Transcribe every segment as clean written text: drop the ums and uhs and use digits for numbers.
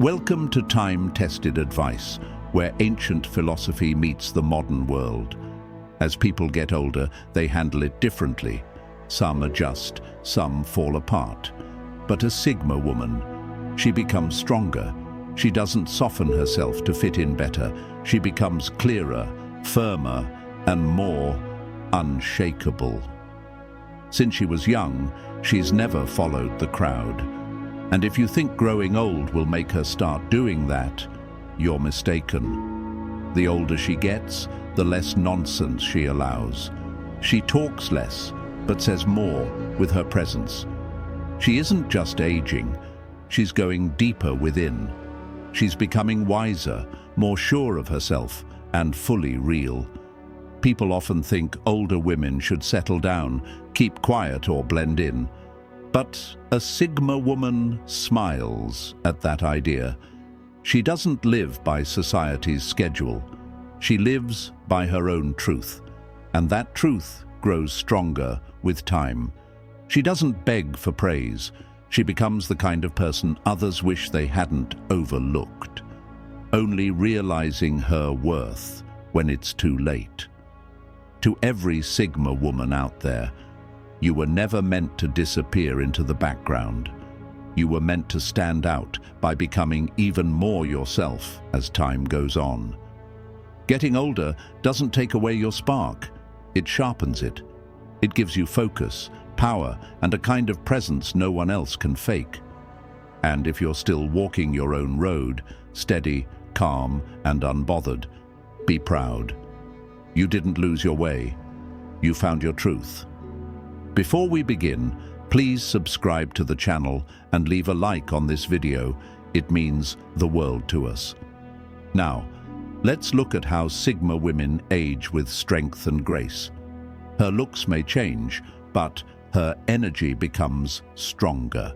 Welcome to time-tested advice, where ancient philosophy meets the modern world. As people get older, they handle it differently. Some adjust, some fall apart. But a Sigma woman, she becomes stronger. She doesn't soften herself to fit in better. She becomes clearer, firmer, and more unshakable. Since she was young, she's never followed the crowd. And if you think growing old will make her start doing that, you're mistaken. The older she gets, the less nonsense she allows. She talks less, but says more with her presence. She isn't just aging, she's going deeper within. She's becoming wiser, more sure of herself, and fully real. People often think older women should settle down, keep quiet, or blend in. But a Sigma woman smiles at that idea. She doesn't live by society's schedule. She lives by her own truth, and that truth grows stronger with time. She doesn't beg for praise. She becomes the kind of person others wish they hadn't overlooked, only realizing her worth when it's too late. To every Sigma woman out there, you were never meant to disappear into the background. You were meant to stand out by becoming even more yourself as time goes on. Getting older doesn't take away your spark. It sharpens it. It gives you focus, power, and a kind of presence no one else can fake. And if you're still walking your own road, steady, calm, and unbothered, be proud. You didn't lose your way. You found your truth. Before we begin, please subscribe to the channel and leave a like on this video. It means the world to us. Now, let's look at how Sigma women age with strength and grace. Her looks may change, but her energy becomes stronger.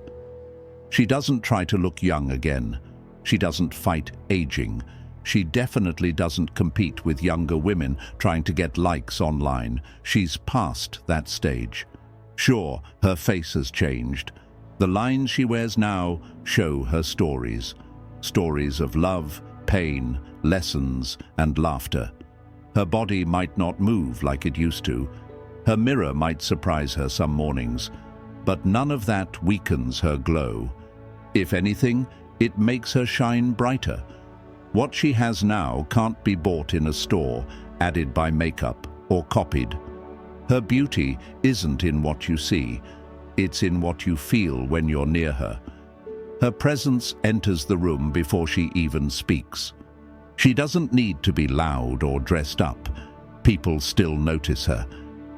She doesn't try to look young again. She doesn't fight aging. She definitely doesn't compete with younger women trying to get likes online. She's past that stage. Sure, her face has changed. The lines she wears now show her stories. Stories of love, pain, lessons, and laughter. Her body might not move like it used to. Her mirror might surprise her some mornings, but none of that weakens her glow. If anything, it makes her shine brighter. What she has now can't be bought in a store, added by makeup, or copied. Her beauty isn't in what you see, it's in what you feel when you're near her. Her presence enters the room before she even speaks. She doesn't need to be loud or dressed up. People still notice her.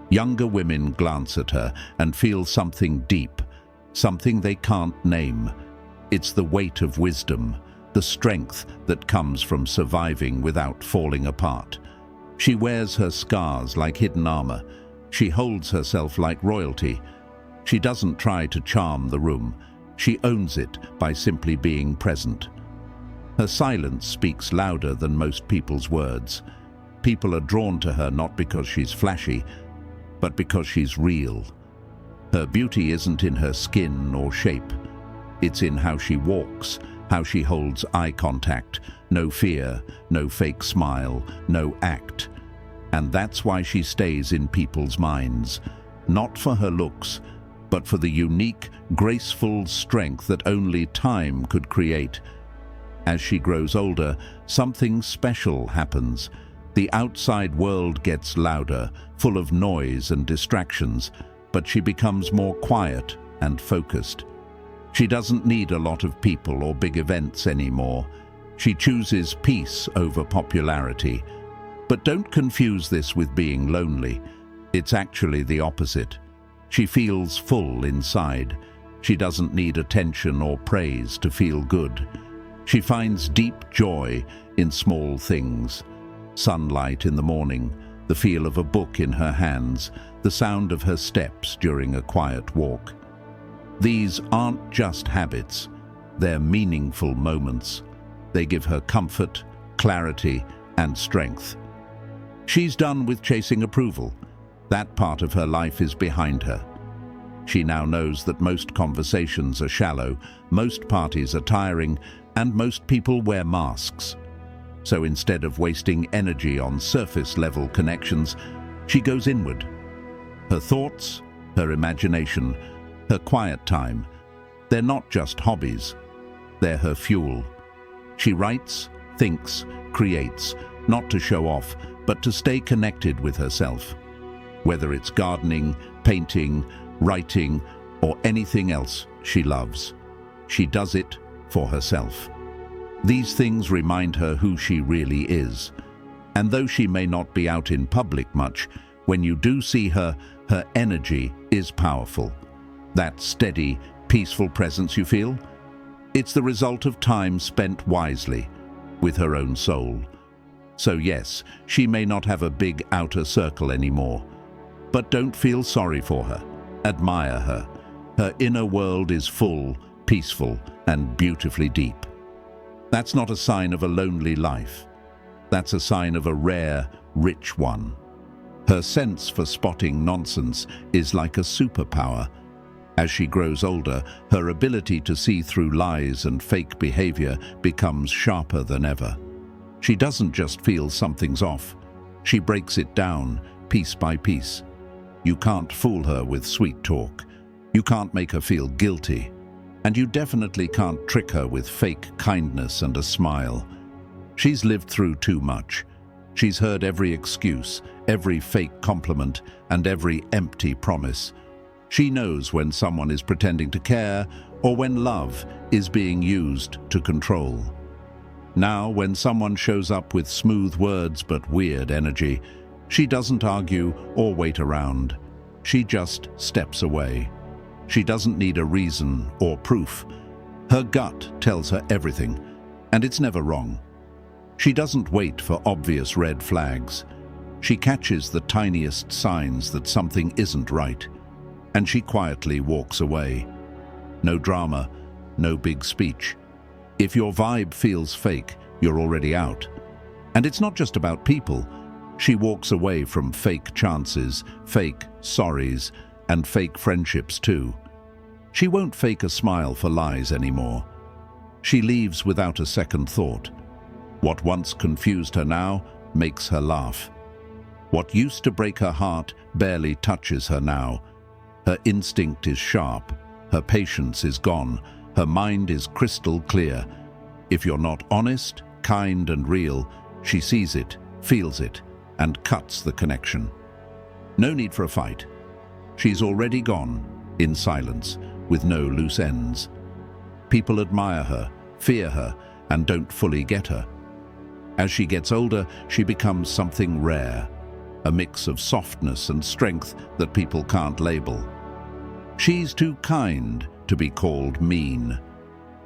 Younger women glance at her and feel something deep, something they can't name. It's the weight of wisdom, the strength that comes from surviving without falling apart. She wears her scars like hidden armor. She holds herself like royalty. She doesn't try to charm the room. She owns it by simply being present. Her silence speaks louder than most people's words. People are drawn to her not because she's flashy, but because she's real. Her beauty isn't in her skin or shape. It's in how she walks, how she holds eye contact. No fear, no fake smile, no act. And that's why she stays in people's minds, not for her looks, but for the unique, graceful strength that only time could create. As she grows older, something special happens. The outside world gets louder, full of noise and distractions, but she becomes more quiet and focused. She doesn't need a lot of people or big events anymore. She chooses peace over popularity. But don't confuse this with being lonely. It's actually the opposite. She feels full inside. She doesn't need attention or praise to feel good. She finds deep joy in small things. Sunlight in the morning, the feel of a book in her hands, the sound of her steps during a quiet walk. These aren't just habits, they're meaningful moments. They give her comfort, clarity, and strength. She's done with chasing approval. That part of her life is behind her. She now knows that most conversations are shallow, most parties are tiring, And most people wear masks. So instead of wasting energy on surface-level connections, she goes inward. Her thoughts, her imagination, her quiet time, they're not just hobbies, they're her fuel. She writes, thinks, creates, not to show off, but to stay connected with herself. Whether it's gardening, painting, writing, or anything else she loves, she does it for herself. These things remind her who she really is. And though she may not be out in public much, when you do see her, her energy is powerful. That steady, peaceful presence you feel? It's the result of time spent wisely, with her own soul. So yes, she may not have a big outer circle anymore. But don't feel sorry for her. Admire her. Her inner world is full, peaceful, and beautifully deep. That's not a sign of a lonely life. That's a sign of a rare, rich one. Her sense for spotting nonsense is like a superpower. As she grows older, her ability to see through lies and fake behavior becomes sharper than ever. She doesn't just feel something's off. She breaks it down, piece by piece. You can't fool her with sweet talk. You can't make her feel guilty. And you definitely can't trick her with fake kindness and a smile. She's lived through too much. She's heard every excuse, every fake compliment, and every empty promise. She knows when someone is pretending to care or when love is being used to control. Now, when someone shows up with smooth words but weird energy, she doesn't argue or wait around. She just steps away. She doesn't need a reason or proof. Her gut tells her everything, and it's never wrong. She doesn't wait for obvious red flags. She catches the tiniest signs that something isn't right, and she quietly walks away. No drama, no big speech. If your vibe feels fake, you're already out. And it's not just about people. She walks away from fake chances, fake sorries, and fake friendships too. She won't fake a smile for lies anymore. She leaves without a second thought. What once confused her now makes her laugh. What used to break her heart barely touches her now. Her instinct is sharp, her patience is gone, her mind is crystal clear. If you're not honest, kind and real, she sees it, feels it, and cuts the connection. No need for a fight. She's already gone, in silence, with no loose ends. People admire her, fear her, and don't fully get her. As she gets older, she becomes something rare, a mix of softness and strength that people can't label. She's too kind to be called mean,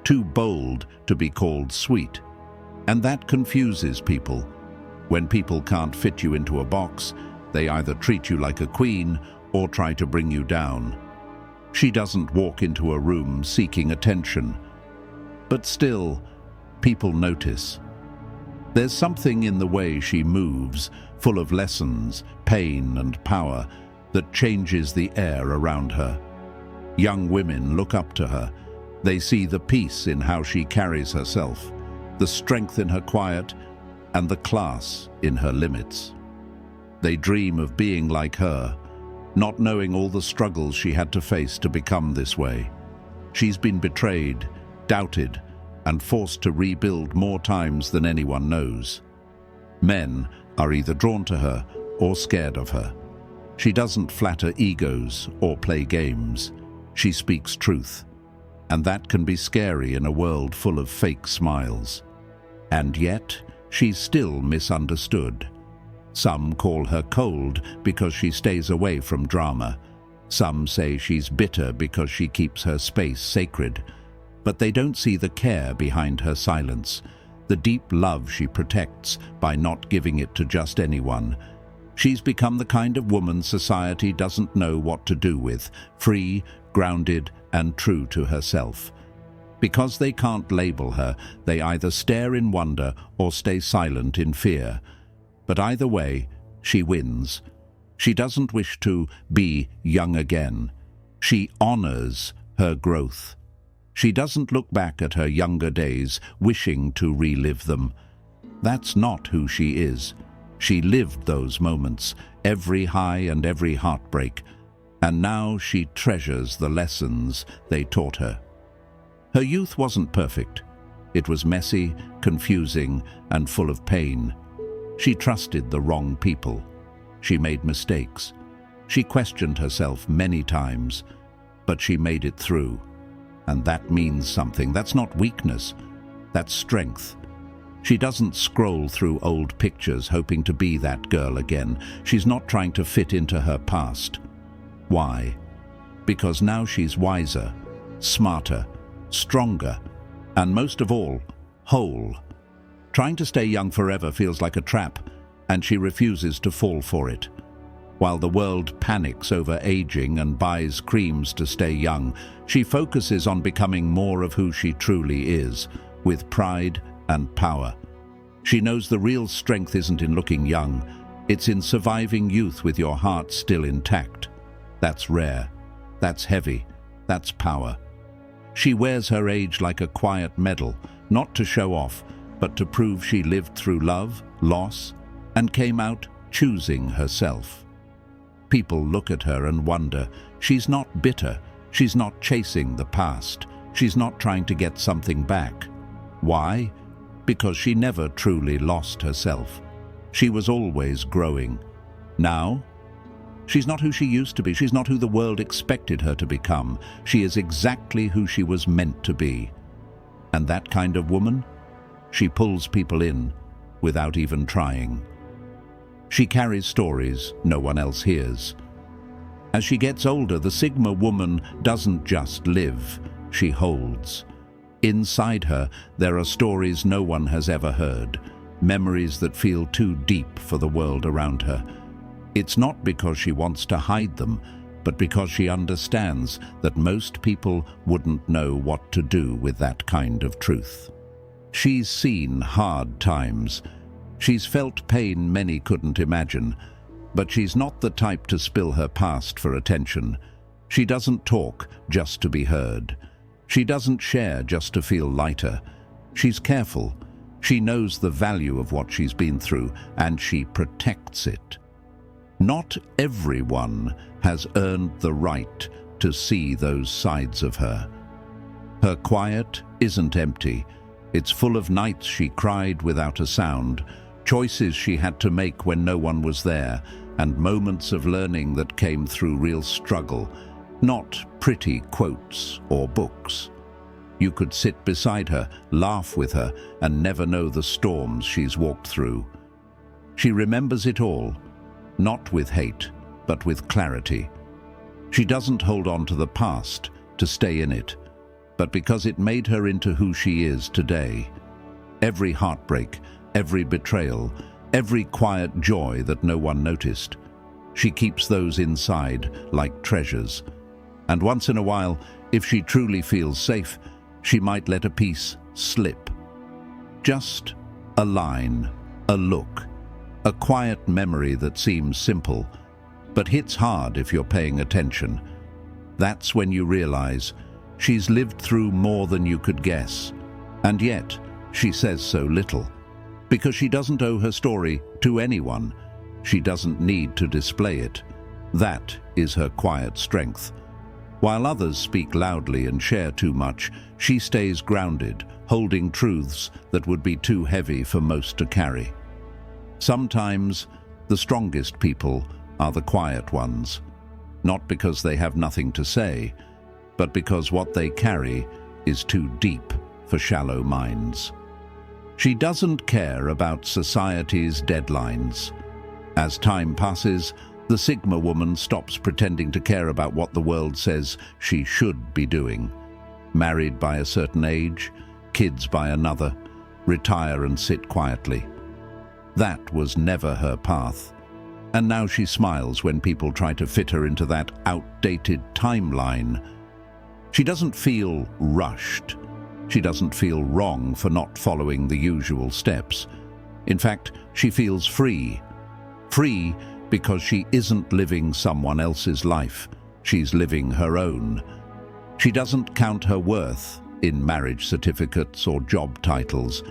too bold to be called sweet, and that confuses people. When people can't fit you into a box, they either treat you like a queen or try to bring you down. She doesn't walk into a room seeking attention, but still, people notice. There's something in the way she moves, full of lessons, pain, and power, that changes the air around her. Young women look up to her. They see the peace in how she carries herself, the strength in her quiet, and the class in her limits. They dream of being like her, not knowing all the struggles she had to face to become this way. She's been betrayed, doubted, and forced to rebuild more times than anyone knows. Men are either drawn to her or scared of her. She doesn't flatter egos or play games. She speaks truth, and that can be scary in a world full of fake smiles. And yet, she's still misunderstood. Some call her cold because she stays away from drama. Some say she's bitter because she keeps her space sacred. But they don't see the care behind her silence, the deep love she protects by not giving it to just anyone. She's become the kind of woman society doesn't know what to do with, free, grounded, and true to herself. Because they can't label her, they either stare in wonder or stay silent in fear. But either way, she wins. She doesn't wish to be young again. She honors her growth. She doesn't look back at her younger days, wishing to relive them. That's not who she is. She lived those moments, every high and every heartbreak, and now she treasures the lessons they taught her. Her youth wasn't perfect. It was messy, confusing, and full of pain. She trusted the wrong people. She made mistakes. She questioned herself many times, but she made it through. And that means something. That's not weakness. That's strength. She doesn't scroll through old pictures hoping to be that girl again. She's not trying to fit into her past. Why? Because now she's wiser, smarter, stronger, and most of all, whole. Trying to stay young forever feels like a trap, and she refuses to fall for it. While the world panics over aging and buys creams to stay young, she focuses on becoming more of who she truly is, with pride and power. She knows the real strength isn't in looking young, it's in surviving youth with your heart still intact. That's rare, that's heavy, that's power. She wears her age like a quiet medal, not to show off, but to prove she lived through love, loss, and came out choosing herself. People look at her and wonder, she's not bitter, she's not chasing the past, she's not trying to get something back. Why? Because she never truly lost herself. She was always growing. Now, she's not who she used to be, she's not who the world expected her to become. She is exactly who she was meant to be. And that kind of woman? She pulls people in without even trying. She carries stories no one else hears. As she gets older, the Sigma woman doesn't just live, she holds. Inside her, there are stories no one has ever heard, memories that feel too deep for the world around her. It's not because she wants to hide them, but because she understands that most people wouldn't know what to do with that kind of truth. She's seen hard times. She's felt pain many couldn't imagine, but she's not the type to spill her past for attention. She doesn't talk just to be heard. She doesn't share just to feel lighter. She's careful. She knows the value of what she's been through, and she protects it. Not everyone has earned the right to see those sides of her. Her quiet isn't empty. It's full of nights she cried without a sound, choices she had to make when no one was there, and moments of learning that came through real struggle, not pretty quotes or books. You could sit beside her, laugh with her, and never know the storms she's walked through. She remembers it all, not with hate, but with clarity. She doesn't hold on to the past to stay in it, but because it made her into who she is today. Every heartbreak, every betrayal, every quiet joy that no one noticed. She keeps those inside like treasures. And once in a while, if she truly feels safe, she might let a piece slip. Just a line, a look, a quiet memory that seems simple, but hits hard if you're paying attention. That's when you realize she's lived through more than you could guess. And yet, she says so little. Because she doesn't owe her story to anyone. She doesn't need to display it. That is her quiet strength. While others speak loudly and share too much, she stays grounded, holding truths that would be too heavy for most to carry. Sometimes, the strongest people are the quiet ones. Not because they have nothing to say, but because what they carry is too deep for shallow minds. She doesn't care about society's deadlines. As time passes, the Sigma woman stops pretending to care about what the world says she should be doing. Married by a certain age, kids by another, retire and sit quietly. That was never her path. And now she smiles when people try to fit her into that outdated timeline. She doesn't feel rushed. She doesn't feel wrong for not following the usual steps. In fact, she feels free. Free because she isn't living someone else's life. She's living her own. She doesn't count her worth in marriage certificates or job titles.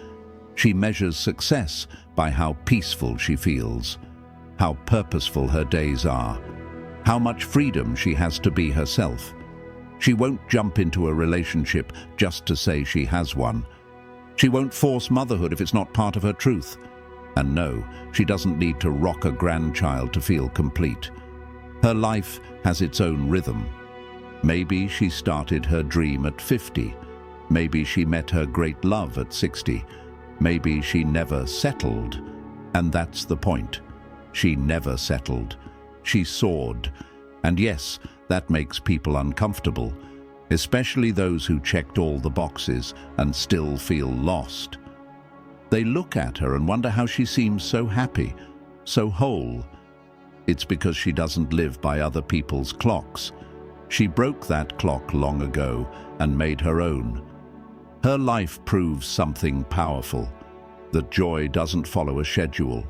She measures success by how peaceful she feels, how purposeful her days are, how much freedom she has to be herself. She won't jump into a relationship just to say she has one. She won't force motherhood if it's not part of her truth. And no, she doesn't need to rock a grandchild to feel complete. Her life has its own rhythm. Maybe she started her dream at 50. Maybe she met her great love at 60. Maybe she never settled. And that's the point. She never settled. She soared. And yes, that makes people uncomfortable, especially those who checked all the boxes and still feel lost. They look at her and wonder how she seems so happy, so whole. It's because she doesn't live by other people's clocks. She broke that clock long ago and made her own. Her life proves something powerful, that joy doesn't follow a schedule,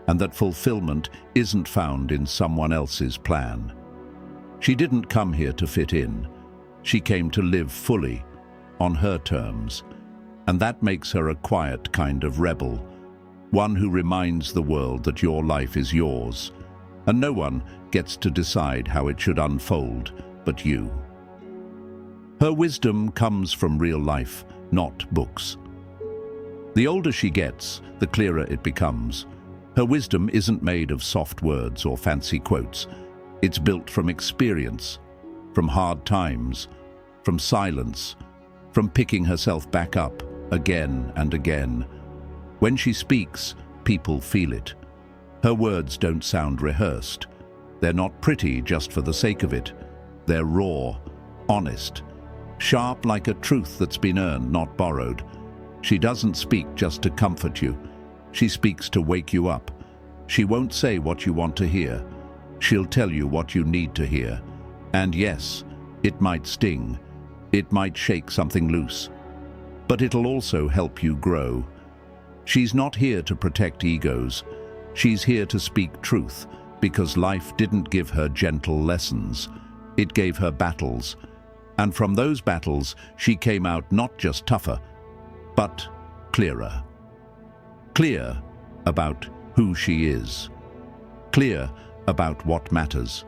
and that fulfillment isn't found in someone else's plan. She didn't come here to fit in. She came to live fully, on her terms. And that makes her a quiet kind of rebel, one who reminds the world that your life is yours, and no one gets to decide how it should unfold but you. Her wisdom comes from real life, not books. The older she gets, the clearer it becomes. Her wisdom isn't made of soft words or fancy quotes. It's built from experience, from hard times, from silence, from picking herself back up again and again. When she speaks, people feel it. Her words don't sound rehearsed. They're not pretty just for the sake of it. They're raw, honest, sharp like a truth that's been earned, not borrowed. She doesn't speak just to comfort you. She speaks to wake you up. She won't say what you want to hear. She'll tell you what you need to hear. And yes, it might sting. It might shake something loose. But it'll also help you grow. She's not here to protect egos. She's here to speak truth, because life didn't give her gentle lessons. It gave her battles. And from those battles, she came out not just tougher, but clearer. Clear about who she is. Clear about what matters.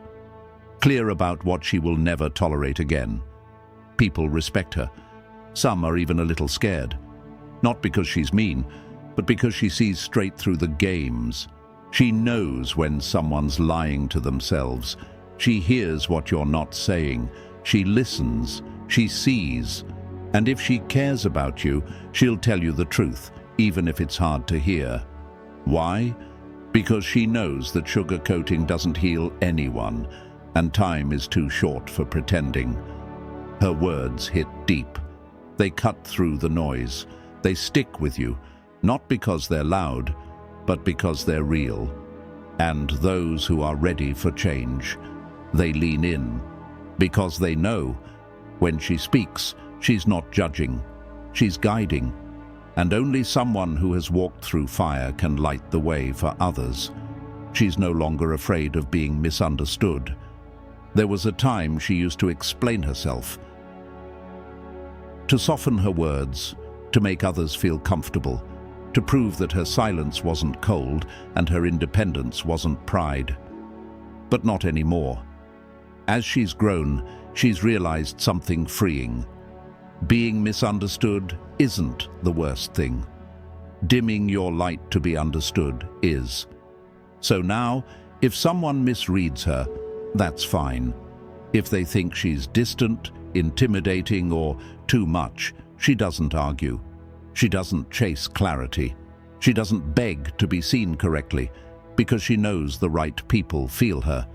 Clear about what she will never tolerate again. People respect her. Some are even a little scared. Not because she's mean, but because she sees straight through the games. She knows when someone's lying to themselves. She hears what you're not saying. She listens. She sees. And if she cares about you, she'll tell you the truth, even if it's hard to hear. Why? Because she knows that sugarcoating doesn't heal anyone, and time is too short for pretending. Her words hit deep. They cut through the noise. They stick with you, not because they're loud, but because they're real. And those who are ready for change, they lean in, because they know when she speaks, she's not judging, she's guiding. And only someone who has walked through fire can light the way for others. She's no longer afraid of being misunderstood. There was a time she used to explain herself, to soften her words, to make others feel comfortable, to prove that her silence wasn't cold and her independence wasn't pride. But not anymore. As she's grown, she's realized something freeing. Being misunderstood isn't the worst thing. Dimming your light to be understood is. So now, if someone misreads her, that's fine. If they think she's distant, intimidating, or too much, she doesn't argue. She doesn't chase clarity. She doesn't beg to be seen correctly, because she knows the right people feel her.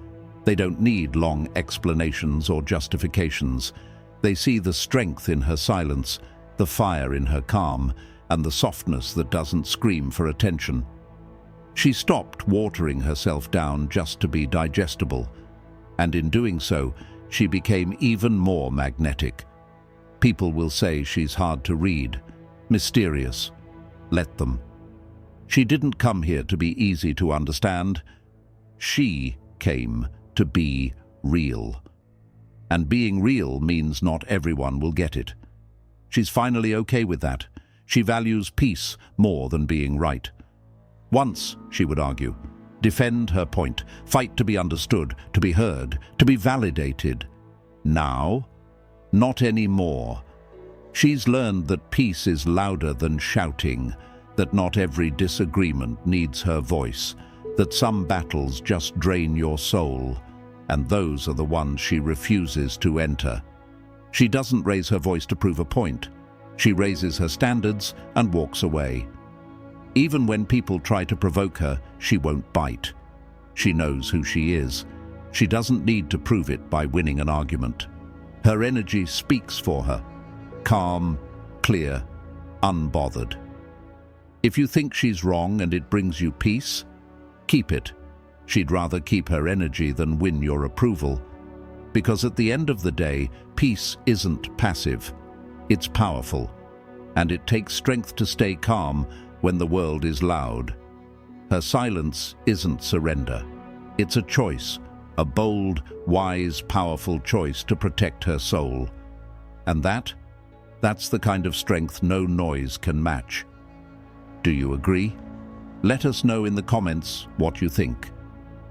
They don't need long explanations or justifications. They see the strength in her silence, the fire in her calm, and the softness that doesn't scream for attention. She stopped watering herself down just to be digestible, and in doing so, she became even more magnetic. People will say she's hard to read, mysterious. Let them. She didn't come here to be easy to understand. She came to be real. And being real means not everyone will get it. She's finally okay with that. She values peace more than being right. Once, she would argue, defend her point, fight to be understood, to be heard, to be validated. Now, not anymore. She's learned that peace is louder than shouting, that not every disagreement needs her voice, that some battles just drain your soul, and those are the ones she refuses to enter. She doesn't raise her voice to prove a point. She raises her standards and walks away. Even when people try to provoke her, she won't bite. She knows who she is. She doesn't need to prove it by winning an argument. Her energy speaks for her. Calm, clear, unbothered. If you think she's wrong and it brings you peace, keep it. She'd rather keep her energy than win your approval. Because at the end of the day, peace isn't passive. It's powerful. And it takes strength to stay calm when the world is loud. Her silence isn't surrender. It's a choice, a bold, wise, powerful choice to protect her soul. And that's the kind of strength no noise can match. Do you agree? Let us know in the comments what you think.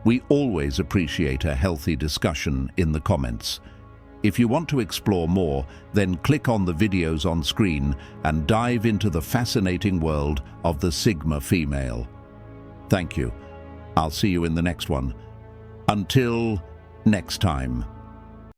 We always appreciate a healthy discussion in the comments. If you want to explore more, then click on the videos on screen and dive into the fascinating world of the Sigma female. Thank you. I'll see you in the next one. Until next time.